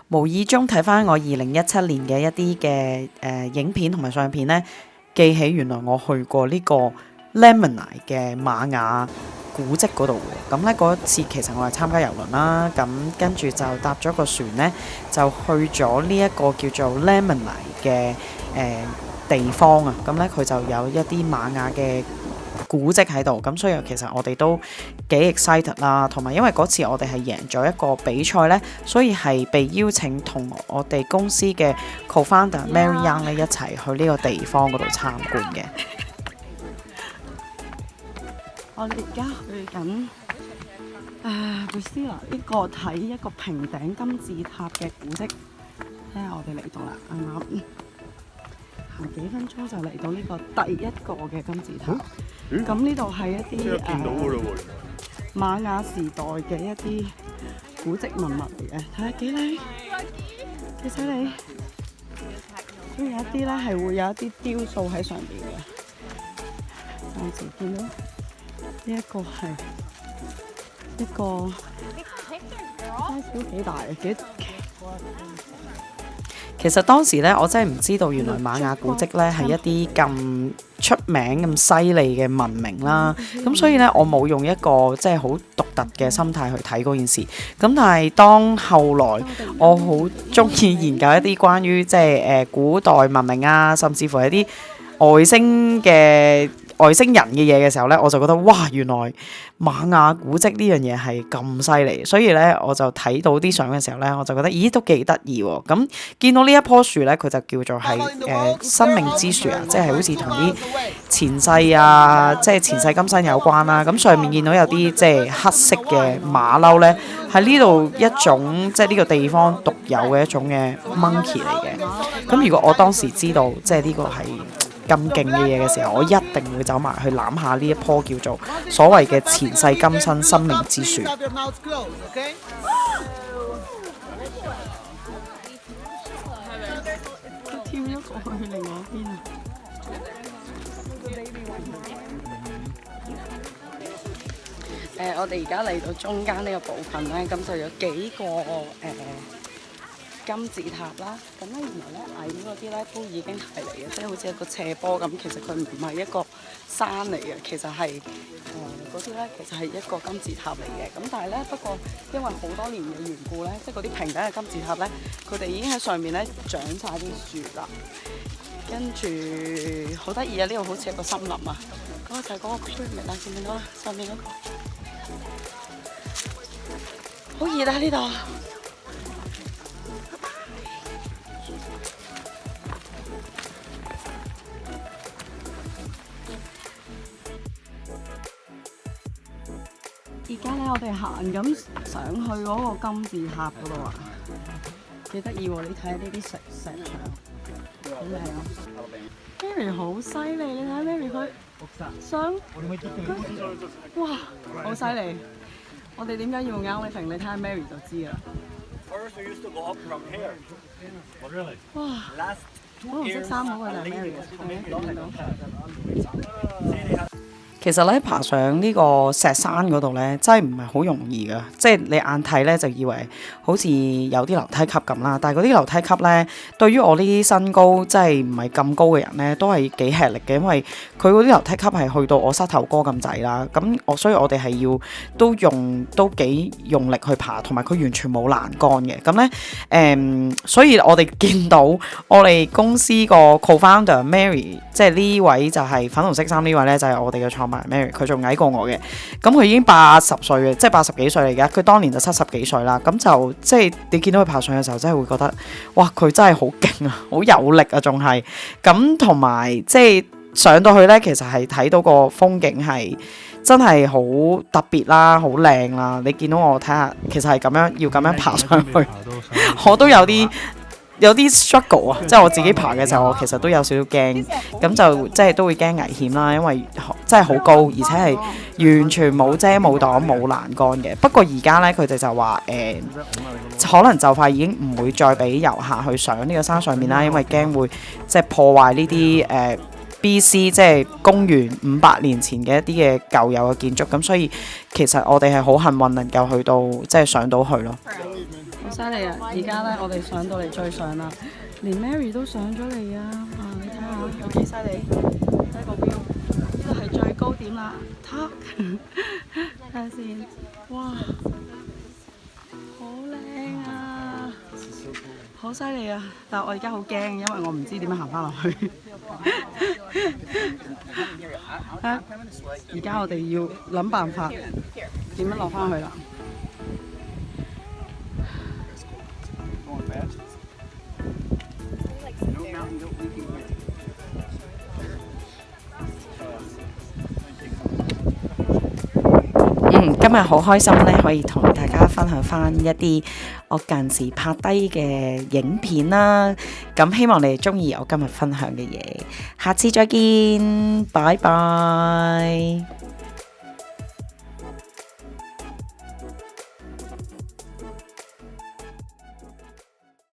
無意中睇翻我2017年嘅一啲嘅影片同埋相片呢，記起原來我去過呢個 Lemony 嘅瑪雅古蹟嗰度喎。咁呢嗰一次其實我係參加郵輪啦，咁跟住就搭咗個船呢，就去咗呢一個叫做 Lemony 嘅地方啊。咁呢佢就有一啲瑪雅嘅古蹟喺度，咁所以其實我哋都幾 excited 啦，同埋因為嗰次我哋係贏咗一個比賽呢，所以係被邀請同我哋公司嘅 co-founder Mary Young 咧一齊去呢個地方嗰度參觀嘅。我哋而家去緊Priscilla 呢個睇一個平頂金字塔嘅古蹟，睇下我哋嚟到啦，啱啱行幾分鐘就嚟到呢個第一個嘅金字塔。咁呢度係一啲瑪雅時代嘅一啲古蹟文物嚟嘅，睇下幾靚，幾犀利。咁有一啲咧係會有一啲雕塑喺上邊嘅，暫時見到呢一個係一個 size 都幾大嘅。其實當時咧，我真係唔知道原來瑪雅古蹟咧係一啲咁出名咁犀利嘅文明啦。咁所以咧，我冇用一個即係好獨特嘅心態去睇嗰件事。咁但係當後來我好中意研究一啲關於即係古代文明啊，甚至乎係啲外星人嘅嘢嘅時候呢，我就覺得哇，原來瑪雅古蹟呢樣嘢係咁犀利，所以呢，我就睇到啲相嘅時候呢，我就覺得咦都幾得意喎。咁見到呢一棵樹呢，佢就叫做係生命之樹啊，即係好似同啲前世啊，即係前世今生有關啦。咁上面見到有啲即係黑色嘅馬騮呢，喺呢度一種即係呢個地方獨有嘅一種嘅 monkey 嚟嘅。咁如果我當時知道即係呢個係咁勁嘅嘢嘅時候，我一定會走埋去攬下呢一棵叫做所謂嘅前世今生生命之樹。跳咗過去另外一邊啊！我哋而家嚟到中間呢個部分咧，咁就有幾個金字塔啦，咁咧原來咧矮嗰啲咧都已經係嚟嘅，即係好似一個斜坡咁。其實佢唔係一個山嚟嘅，其實係嗰啲咧其實係一個金字塔嚟嘅。咁但係咧不過因為好多年嘅緣故咧，即係嗰啲平底嘅金字塔咧，佢哋已經喺上面咧長晒啲樹啦。跟住好得意啊！呢度好似一個森林啊，嗰個就係嗰個 pyramid 啊，見唔見到啊？上面嗰個好熱啊！呢度。而家咧，我哋行緊上去嗰個金字塔嗰度啊，幾得意喎！你睇下呢啲石牆，好靚啊 ！Mary 好犀利，你睇下 Mary 佢想哇，好犀利！我哋點解要用 elephant？ 你睇下 Mary 就知啦。哇！粉紅色衫嗰個就係 Mary 啊！其實咧爬上呢個石山嗰度咧，真係唔係好容易噶。即係你眼睇咧就以為好似有啲樓梯級咁啦，但係嗰啲樓梯級咧，對於我呢啲身高即係唔係咁高嘅人咧，都係幾吃力嘅，因為佢嗰啲樓梯級係去到我膝頭哥咁滯啦。咁所以我哋係要都幾用力去爬，同埋佢完全冇欄杆嘅。咁咧所以我哋見到我哋公司個 co-founder Mary， 即係呢位就係粉紅色衫呢位咧，就係我哋嘅創辦人 Mary， 佢仲矮過我嘅。咁佢已經80歲嘅，即係80幾歲嚟嘅。佢當年就70幾歲啦。咁就即係你見到佢爬上嘅時候，真係會覺得哇，佢真係好勁啊，好有力啊，仲係咁。同埋即係上到去咧，其實係睇到個風景係真係好特別啦，好靚啦。你見到我睇下，其實係咁樣要咁樣爬上去，我都有啲 struggle 啊，即係我自己爬嘅時候，我其實都有少少驚，咁就即係都會驚危險啦，因為真係好高，而且係完全冇遮冇擋冇欄杆嘅。不過而家呢，佢哋就話可能就快已經唔會再俾遊客去上呢個山上面啦，因為驚會即係破壞呢啲BC 即係公元500年前嘅一啲嘅舊有嘅建築。咁所以其實我哋係好幸運能夠去到即係上到去咯。好犀利啊！而家咧，我哋上到嚟最上啦，連 Mary 都上咗嚟啊！啊，你睇下有幾犀利，睇個標，呢度係最高點啦。睇下先，哇，好靚啊，好犀利啊！但係我而家好驚，因為我唔知點樣行翻落去。而家我哋要諗辦法點樣落翻去啦。今日好開心咧，可以同大家分享翻一啲我近時拍低嘅影片啦。咁希望你哋中意我今日分享嘅嘢，下次再見，拜拜。